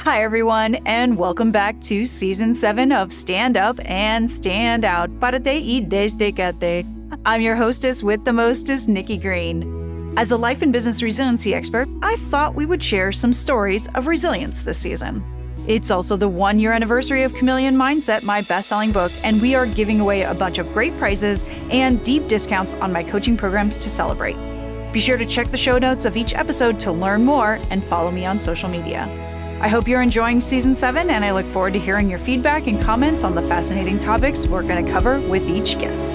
Hi, everyone, and welcome back to Season 7 of Stand Up and Stand Out. Párate y desdécate. I'm your hostess with the mostest, NikkI Green. As a life and business resiliency expert, I thought we would share some stories of resilience this season. It's also the 1-year anniversary of Chameleon Mindset, my best-selling book, and we are giving away a bunch of great prizes and deep discounts on my coaching programs to celebrate. Be sure to check the show notes of each episode to learn more and follow me on social media. I hope you're enjoying Season 7, and I look forward to hearing your feedback and comments on the fascinating topics we're going to cover with each guest.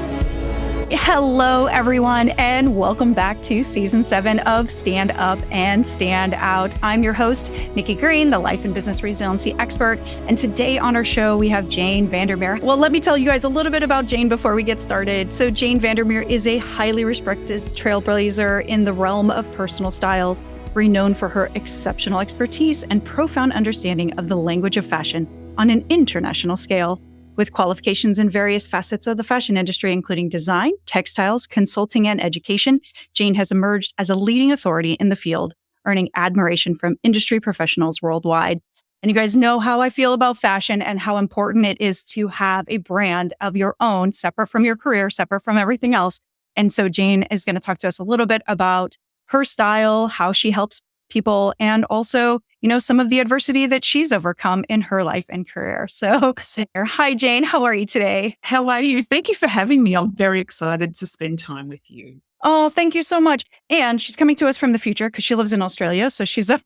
Hello, everyone, and welcome back to Season 7 of Stand Up and Stand Out. I'm your host, NikkI Green, the life and business resiliency expert, and today on our show, we have Jane Vandermeer. Well, let me tell you guys a little bit about Jane before we get started. So Jane Vandermeer is a highly respected trailblazer in the realm of personal style, renowned for her exceptional expertise and profound understanding of the language of fashion on an international scale. With qualifications in various facets of the fashion industry, including design, textiles, consulting, and education, Jane has emerged as a leading authority in the field, earning admiration from industry professionals worldwide. And you guys know how I feel about fashion and how important it is to have a brand of your own, separate from your career, separate from everything else. And so Jane is going to talk to us a little bit about her style, how she helps people, and also, some of the adversity that she's overcome in her life and career. So, hi, Jane. How are you today? How are you? Thank you for having me. I'm very excited to spend time with you. Oh, thank you so much. And she's coming to us from the future because she lives in Australia. So she's I'm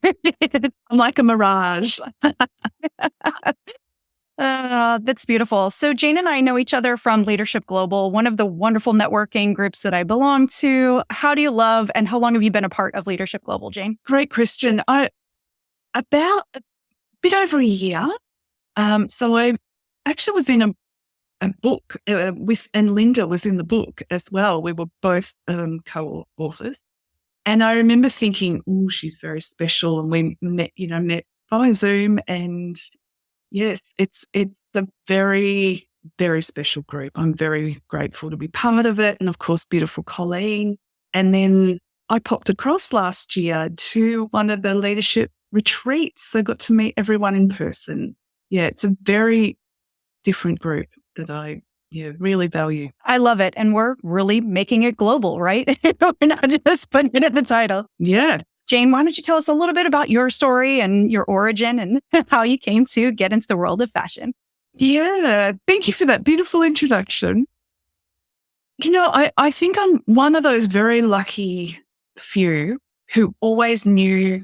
like a mirage. That's beautiful. So Jane and I know each other from Leadership Global, one of the wonderful networking groups that I belong to. How do you love and how long have you been a part of Leadership Global, Jane? Great question. About a bit over a year. So I actually was in a book with, and Linda was in the book as well. We were both co-authors. And I remember thinking, oh, she's very special. And we met via Zoom, and yes, it's a very, very special group. I'm very grateful to be part of it. And of course, beautiful Colleen. And then I popped across last year to one of the leadership retreats. So I got to meet everyone in person. Yeah, it's a very different group that I really value. I love it. And we're really making it global, right? We're not just putting it in the title. Yeah. Jane, why don't you tell us a little bit about your story and your origin and how you came to get into the world of fashion? Yeah, thank you for that beautiful introduction. I think I'm one of those very lucky few who always knew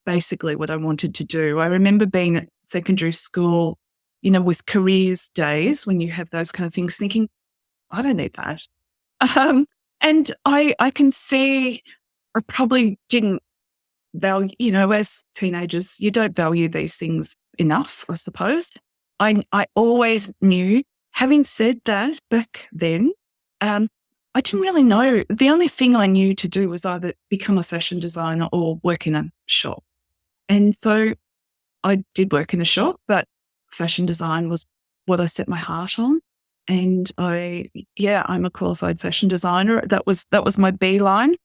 basically what I wanted to do. I remember being at secondary school, with careers days when you have those kind of things, thinking, I don't need that. And I can see I probably didn't value, as teenagers, you don't value these things enough, I suppose. I always knew. Having said that, back then, I didn't really know. The only thing I knew to do was either become a fashion designer or work in a shop. And so I did work in a shop, but fashion design was what I set my heart on. And I'm a qualified fashion designer. That was my beeline.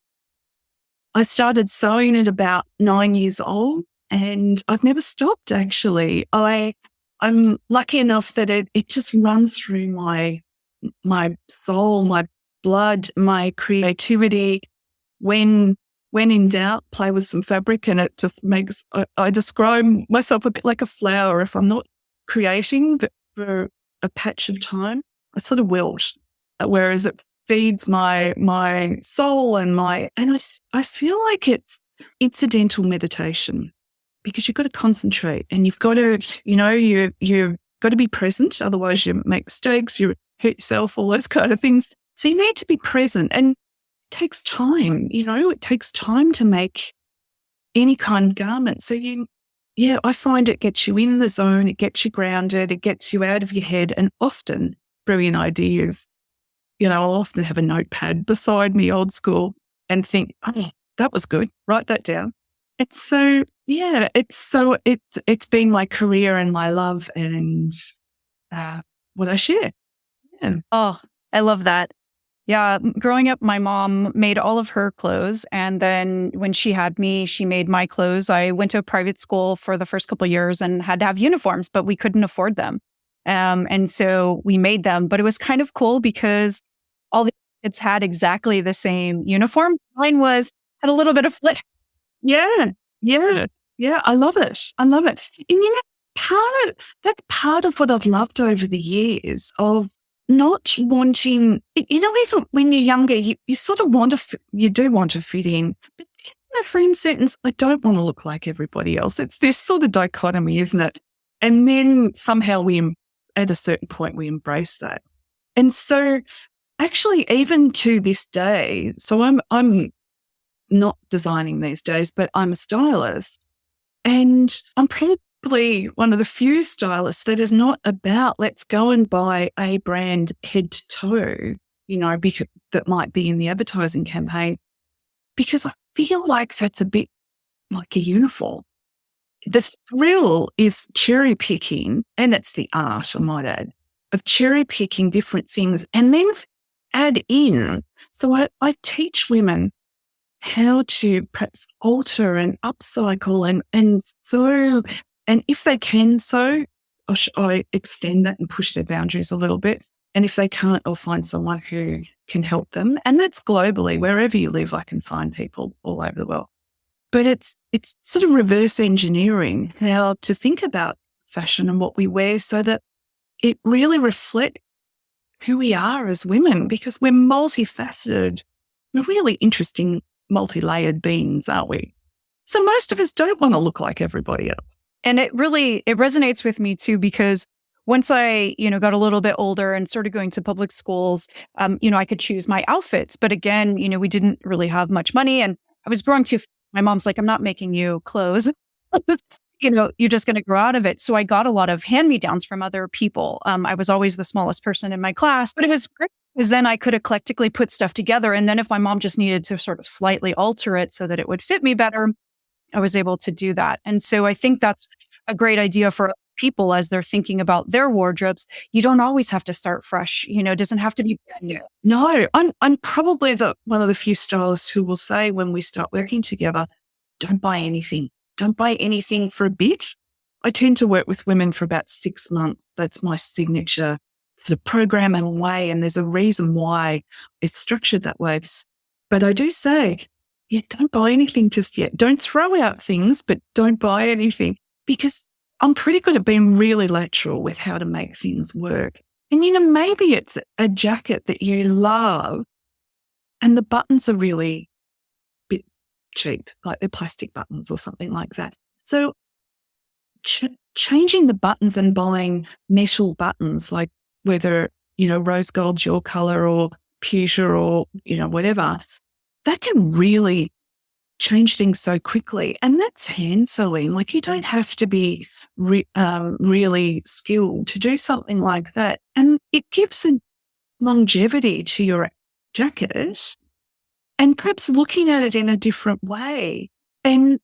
I started sewing at about 9 years old, and I've never stopped, actually. I'm lucky enough that it just runs through my soul, my blood, my creativity. When in doubt, play with some fabric, and it just makes, I describe myself a bit like a flower. If I'm not creating for a patch of time, I sort of wilt, whereas it feeds my soul and I feel like it's incidental meditation, because you've got to concentrate and you've got to, you've got to be present. Otherwise you make mistakes, you hurt yourself, all those kind of things. So you need to be present, and it takes time, it takes time to make any kind of garment. So I find it gets you in the zone, it gets you grounded, it gets you out of your head, and often brilliant ideas. I'll often have a notepad beside me, old school, and think, oh, that was good. Write that down. And so, it's been my career and my love and what I share. Yeah. Oh, I love that. Yeah, growing up, my mom made all of her clothes. And then when she had me, she made my clothes. I went to a private school for the first couple of years and had to have uniforms, but we couldn't afford them. And so we made them. But it was kind of cool because all the kids had exactly the same uniform. Mine had a little bit of flip. Yeah, yeah, yeah. I love it. I love it. And that's part of what I've loved over the years of not wanting, even when you're younger, you sort of you do want to fit in. But in the same sentence, I don't want to look like everybody else. It's this sort of dichotomy, isn't it? And then somehow at a certain point, we embrace that. And so actually, even to this day, so I'm not designing these days, but I'm a stylist. And I'm probably one of the few stylists that is not about let's go and buy a brand head to toe, because that might be in the advertising campaign, because I feel like that's a bit like a uniform. The thrill is cherry picking, and that's the art, I might add, of cherry picking different things and then add in. So I teach women how to perhaps alter and upcycle and sew. And if they can sew, I extend that and push their boundaries a little bit. And if they can't, I'll find someone who can help them. And that's globally. Wherever you live, I can find people all over the world. But it's sort of reverse engineering how to think about fashion and what we wear so that it really reflects who we are as women, because we're multifaceted. We're really interesting, multi-layered beings, aren't we? So most of us don't want to look like everybody else. And it resonates with me too, because once I, got a little bit older and started going to public schools, I could choose my outfits. But again, we didn't really have much money, and I was growing too. My mom's like, I'm not making you clothes. You're just going to grow out of it. So I got a lot of hand-me-downs from other people. I was always the smallest person in my class, but it was great because then I could eclectically put stuff together. And then if my mom just needed to sort of slightly alter it so that it would fit me better, I was able to do that. And so I think that's a great idea for people as they're thinking about their wardrobes. You don't always have to start fresh. It doesn't have to be brand new. No, I'm probably one of the few stylists who will say when we start working together, don't buy anything. Don't buy anything for a bit. I tend to work with women for about 6 months. That's my signature sort of program and way. And there's a reason why it's structured that way. But I do say, don't buy anything just yet. Don't throw out things, but don't buy anything, because I'm pretty good at being really lateral with how to make things work. And, maybe it's a jacket that you love and the buttons are really a bit cheap, like they're plastic buttons or something like that. So changing the buttons and buying metal buttons, like whether, rose gold's your color or pewter or, whatever, that can really change things so quickly. And that's hand sewing. Like you don't have to be really skilled to do something like that. And it gives a longevity to your jacket and perhaps looking at it in a different way. And,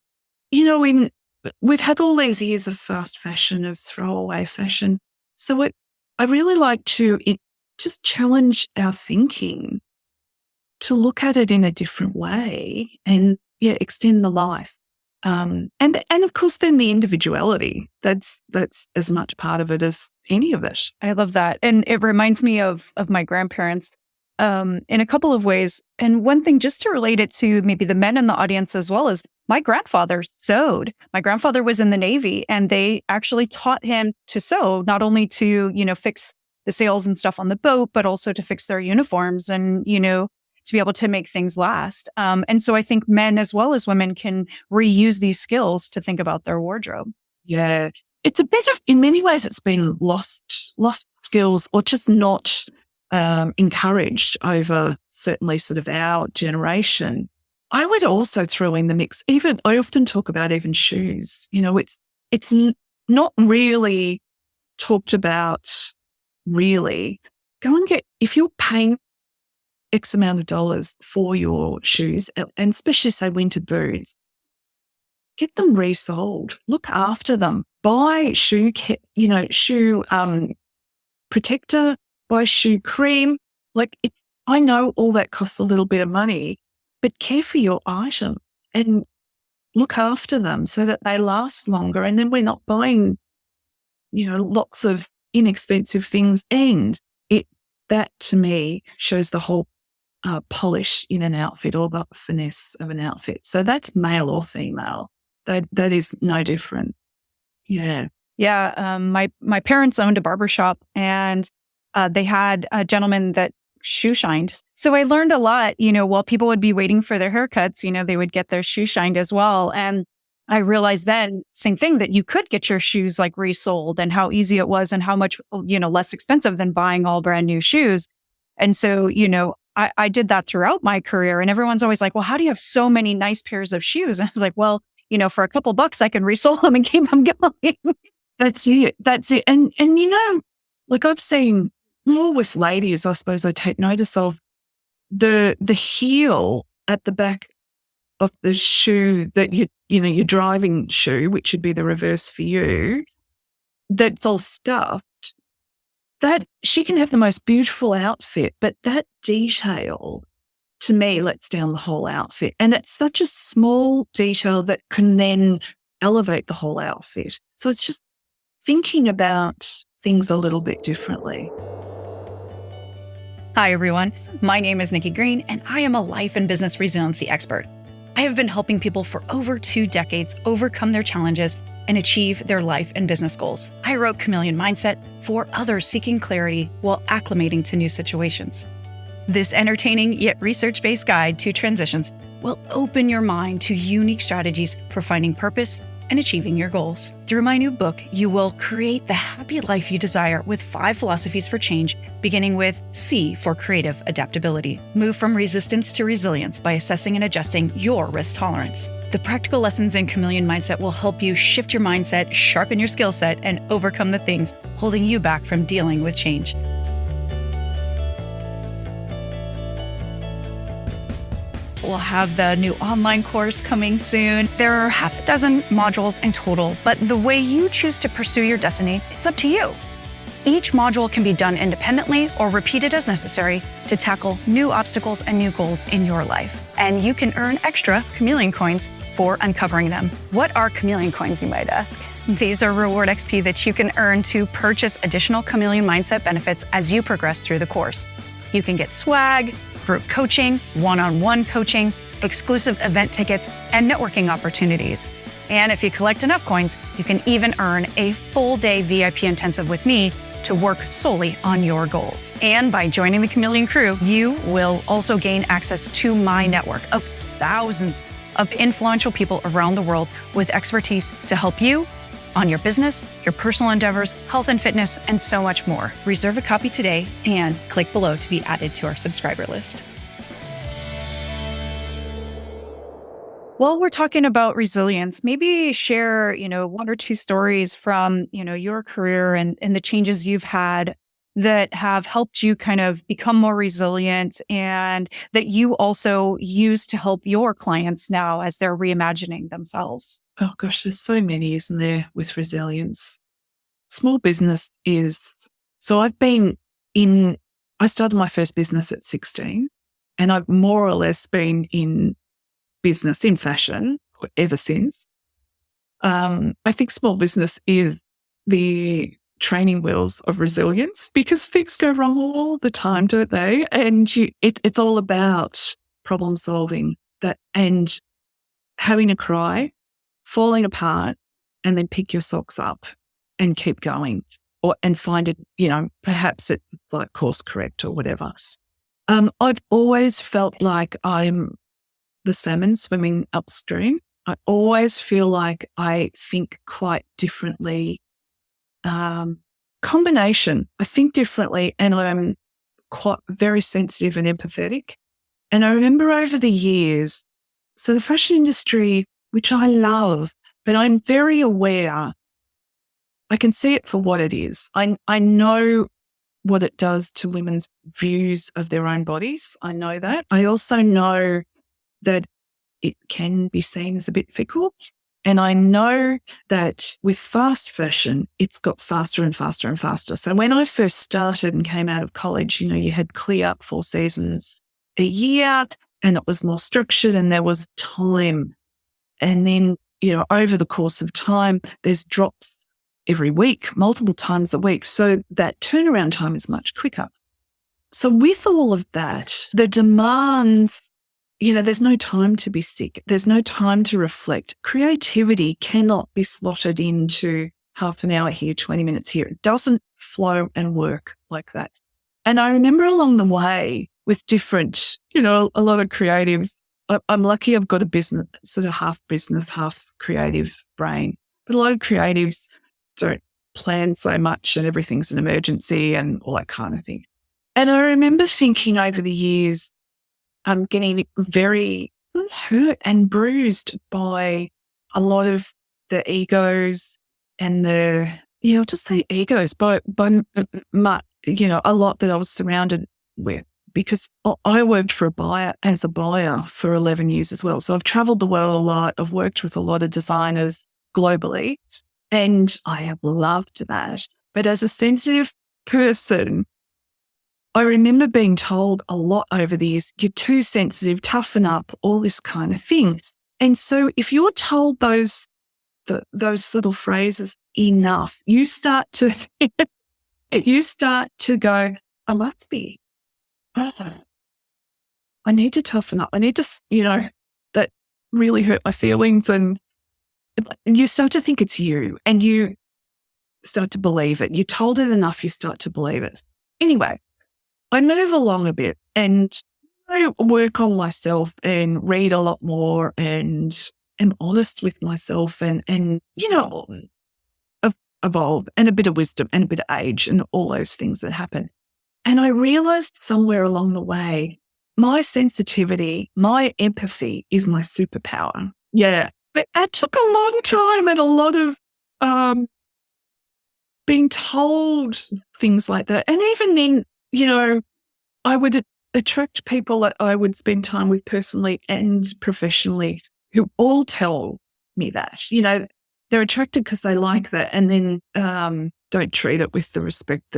we've had all these years of fast fashion, of throwaway fashion. So I really like to just challenge our thinking to look at it in a different way and extend the life. And of course then the individuality, that's as much part of it as any of it. I love that. And it reminds me of my grandparents in a couple of ways. And one thing, just to relate it to maybe the men in the audience as well, is my grandfather sewed. My grandfather was in the Navy, and they actually taught him to sew, not only to, fix the sails and stuff on the boat, but also to fix their uniforms and, to be able to make things last. And so I think men as well as women can reuse these skills to think about their wardrobe. Yeah. It's a bit of, in many ways, it's been lost skills, or just not encouraged over certainly sort of our generation. I would also throw in the mix, I often talk about even shoes. It's not really talked about really. Go and if you're paying X amount of dollars for your shoes, and especially say winter boots, get them resold. Look after them. Buy shoe protector, buy shoe cream. Like I know all that costs a little bit of money, but care for your items and look after them so that they last longer. And then we're not buying, lots of inexpensive things. And that to me shows the whole polish in an outfit, or the finesse of an outfit. So that's male or female. That is no different. Yeah. Yeah. My parents owned a barber shop, and they had a gentleman that shoe shined. So I learned a lot, while people would be waiting for their haircuts, they would get their shoe shined as well. And I realized then, same thing, that you could get your shoes like resold, and how easy it was, and how much, less expensive than buying all brand new shoes. And so, I did that throughout my career, and everyone's always like, well, how do you have so many nice pairs of shoes? And I was like, well, for a couple bucks, I can resole them and keep them going. That's it. And like I've seen more with ladies, I suppose I take notice of the heel at the back of the shoe that your driving shoe, which would be the reverse for you, that's all stuffed. That she can have the most beautiful outfit, but that detail to me lets down the whole outfit. And it's such a small detail that can then elevate the whole outfit. So it's just thinking about things a little bit differently. Hi, everyone. My name is NikkI Green, and I am a life and business resiliency expert. I have been helping people for over 2 decades overcome their challenges and achieve their life and business goals. I wrote Chameleon Mindset for others seeking clarity while acclimating to new situations. This entertaining yet research-based guide to transitions will open your mind to unique strategies for finding purpose and achieving your goals. Through my new book, you will create the happy life you desire with 5 philosophies for change, beginning with C for creative adaptability. Move from resistance to resilience by assessing and adjusting your risk tolerance. The practical lessons in Chameleon Mindset will help you shift your mindset, sharpen your skill set, and overcome the things holding you back from dealing with change. We'll have the new online course coming soon. There are half a dozen modules in total, but the way you choose to pursue your destiny, it's up to you. Each module can be done independently or repeated as necessary to tackle new obstacles and new goals in your life. And you can earn extra Chameleon coins for uncovering them. What are Chameleon coins, you might ask? These are reward XP that you can earn to purchase additional Chameleon Mindset benefits as you progress through the course. You can get swag, group coaching, one-on-one coaching, exclusive event tickets, and networking opportunities. And if you collect enough coins, you can even earn a full-day VIP intensive with me to work solely on your goals. And by joining the Chameleon crew, you will also gain access to my network of thousands of influential people around the world with expertise to help you on your business, your personal endeavors, health and fitness, and so much more. Reserve a copy today and click below to be added to our subscriber list. While we're talking about resilience, maybe share, 1 or 2 stories from, your career and the changes you've had that have helped you kind of become more resilient, and that you also use to help your clients now as they're reimagining themselves. Oh gosh, there's so many, isn't there, with resilience? Small business is, so I started my first business at 16, and I've more or less been in business, in fashion, ever since. I think small business is the training wheels of resilience, because things go wrong all the time, don't they? And it's all about problem solving, that, and having a cry, falling apart, and then pick your socks up and keep going, and find it, perhaps it's like course correct or whatever. I've always felt like I'm the salmon swimming upstream. I always feel like I think quite differently. Combination, I think differently, and I'm quite very sensitive and empathetic. And I remember over the years, so the fashion industry, which I love, but I'm very aware, I can see it for what it is. I know what it does to women's views of their own bodies. I know that. I also know that it can be seen as a bit fickle. And I know that with fast fashion, it's got faster and faster and faster. So when I first started and came out of college, you had clear 4 seasons a year and it was more structured and there was time. And then, over the course of time, there's drops every week, multiple times a week. So that turnaround time is much quicker. So with all of that, the demands, there's no time to be sick. There's no time to reflect. Creativity cannot be slotted into half an hour here, 20 minutes here. It doesn't flow and work like that. And I remember along the way with different, a lot of creatives, I'm lucky I've got a business, sort of half business, half creative brain. But a lot of creatives don't plan so much and everything's an emergency and all that kind of thing. And I remember thinking over the years, I'm getting very hurt and bruised by a lot of the egos and I'll just say egos, by much, a lot that I was surrounded with, because I worked as a buyer for 11 years as well. So I've traveled the world a lot. I've worked with a lot of designers globally and I have loved that. But as a sensitive person, I remember being told a lot over the years, you're too sensitive, toughen up, all this kind of thing. And so if you're told those little phrases enough, you start to go, I must be. I need to toughen up. I need to, that really hurt my feelings. And you start to think it's you and you start to believe it. You're told it enough, you start to believe it. Anyway, I move along a bit and I work on myself and read a lot more and am honest with myself and evolve, and a bit of wisdom and a bit of age and all those things that happen. And I realized somewhere along the way, my sensitivity, my empathy is my superpower. Yeah. But that took a long time and a lot of being told things like that. And even then, I would attract people that I would spend time with personally and professionally who all tell me that, they're attracted because they like that and then don't treat it with the respect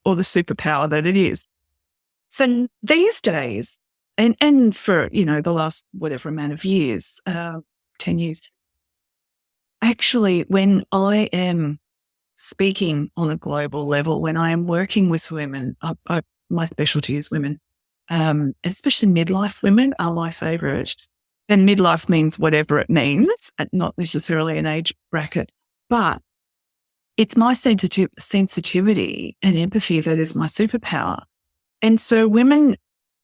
or the superpower that it is. So these days, and for, the last whatever amount of years, 10 years, actually, when I am speaking on a global level, when I am working with women, my specialty is women, especially midlife women are my favourite. And midlife means whatever it means, not necessarily an age bracket, but it's my sensitivity and empathy that is my superpower. And so women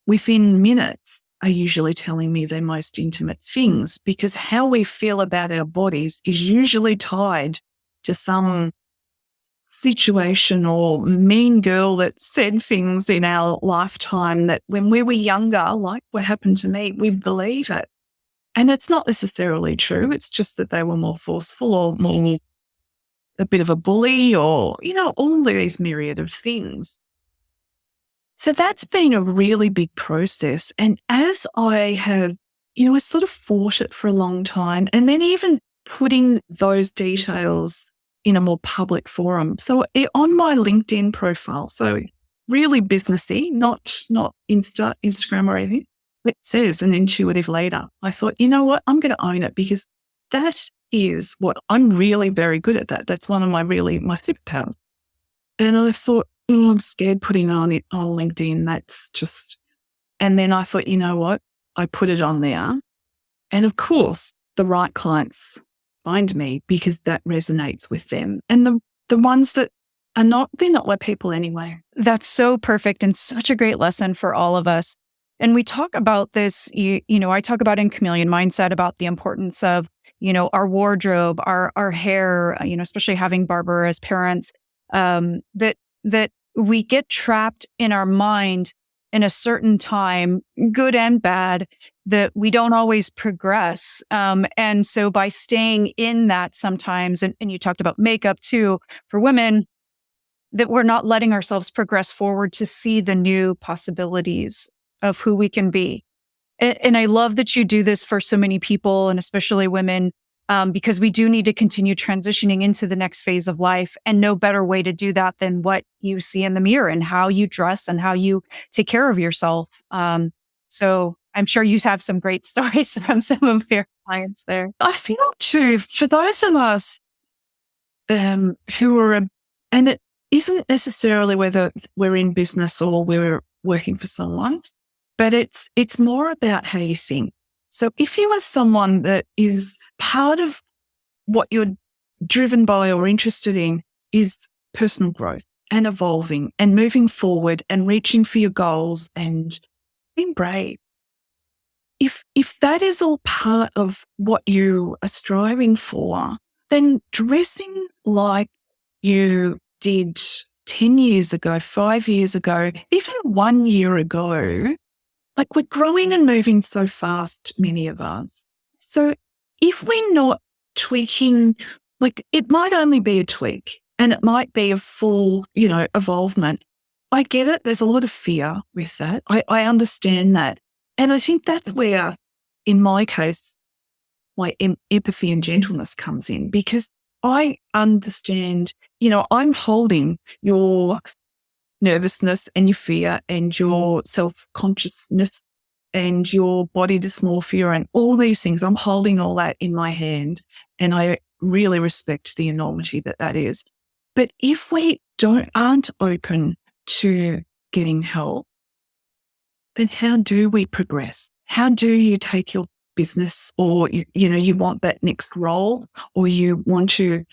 within minutes are usually telling me their most intimate things, because how we feel about our bodies is usually tied to some situation or mean girl that said things in our lifetime that when we were younger, like what happened to me, we believe it. And it's not necessarily true. It's just that they were more forceful or more a bit of a bully or, all these myriad of things. So that's been a really big process. And as I have, I sort of fought it for a long time, and then even putting those details in a more public forum. So on my LinkedIn profile, so really businessy, not Instagram or anything, it says an intuitive leader. I thought, you know what, I'm going to own it, because that is what I'm really very good at. That's one of my superpowers. And I thought, I'm scared putting on LinkedIn. That's just, and then I thought, you know what, I put it on there. And of course, the right clients find me because that resonates with them. And the ones that are not, they're not my people anyway. That's so perfect and such a great lesson for all of us. And we talk about this, I talk about in Chameleon Mindset about the importance of, our wardrobe, our hair, especially having Barbara as parents, that we get trapped in our mind in a certain time, good and bad, that we don't always progress. And so by staying in that sometimes, and you talked about makeup too, for women, that we're not letting ourselves progress forward to see the new possibilities of who we can be. And I love that you do this for so many people, and especially women, because we do need to continue transitioning into the next phase of life, and no better way to do that than what you see in the mirror and how you dress and how you take care of yourself. So I'm sure you have some great stories from some of your clients there. I feel too, for those of us who are, and it isn't necessarily whether we're in business or we're working for someone, but it's more about how you think. So if you are someone that is part of what you're driven by or interested in is personal growth and evolving and moving forward and reaching for your goals and being brave. If that is all part of what you are striving for, then dressing like you did 10 years ago, 5 years ago, even 1 year ago, like we're growing and moving so fast, many of us. So if we're not tweaking, like it might only be a tweak and it might be a full, evolvement. I get it. There's a lot of fear with that. I understand that. And I think that's where, in my case, my empathy and gentleness comes in, because I understand, I'm holding your nervousness and your fear and your self-consciousness and your body dysmorphia and all these things. I'm holding all that in my hand, and I really respect the enormity that is. But if we aren't open to getting help, then how do we progress? How do you take your business, or you want that next role, or you want to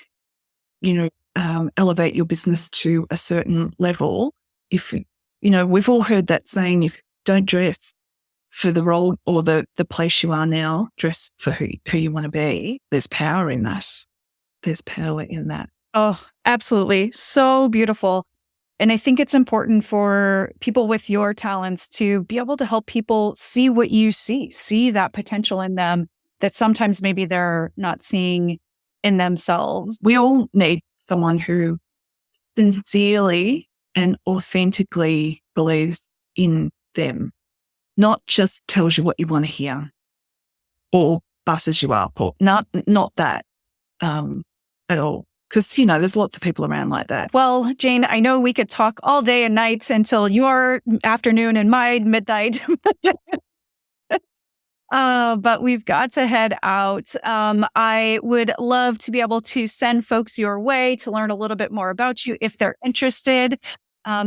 elevate your business to a certain level? If we've all heard that saying, if don't dress for the role or the place you are now, dress for who you want to be. There's power in that. There's power in that. Oh, absolutely. So beautiful. And I think it's important for people with your talents to be able to help people see what you see that potential in them that sometimes maybe they're not seeing in themselves. We all need someone who sincerely and authentically believes in them, not just tells you what you want to hear or butters you up, or not that at all. Because, there's lots of people around like that. Well, Jane, I know we could talk all day and night until your afternoon and my midnight. But we've got to head out. I would love to be able to send folks your way to learn a little bit more about you if they're interested.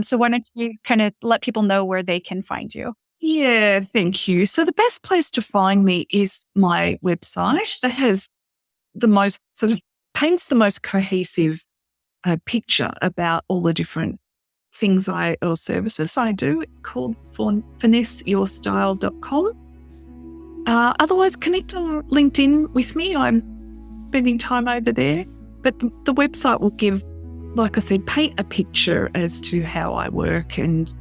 So why don't you kind of let people know where they can find you? Yeah, thank you. So the best place to find me is my website that has the most paints the most cohesive picture about all the different things or services I do. It's called finesseyourstyle.com. Otherwise, connect on LinkedIn with me. I'm spending time over there. But the website will give, like I said, paint a picture as to how I work and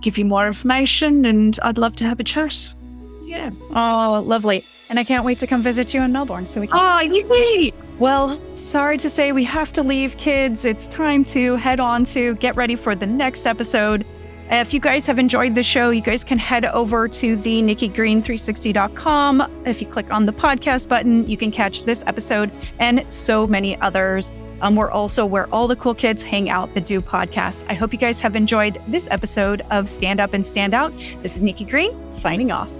give you more information. And I'd love to have a chat. Yeah. Oh, lovely. And I can't wait to come visit you in Melbourne. So we can. Oh, yay! Well, sorry to say we have to leave, kids. It's time to head on to get ready for the next episode. If you guys have enjoyed the show, you guys can head over to the NikkIGreen360.com. If you click on the podcast button, you can catch this episode and so many others. We're also where all the cool kids hang out that do podcasts. I hope you guys have enjoyed this episode of Stand Up and Stand Out. This is NikkI Green signing off.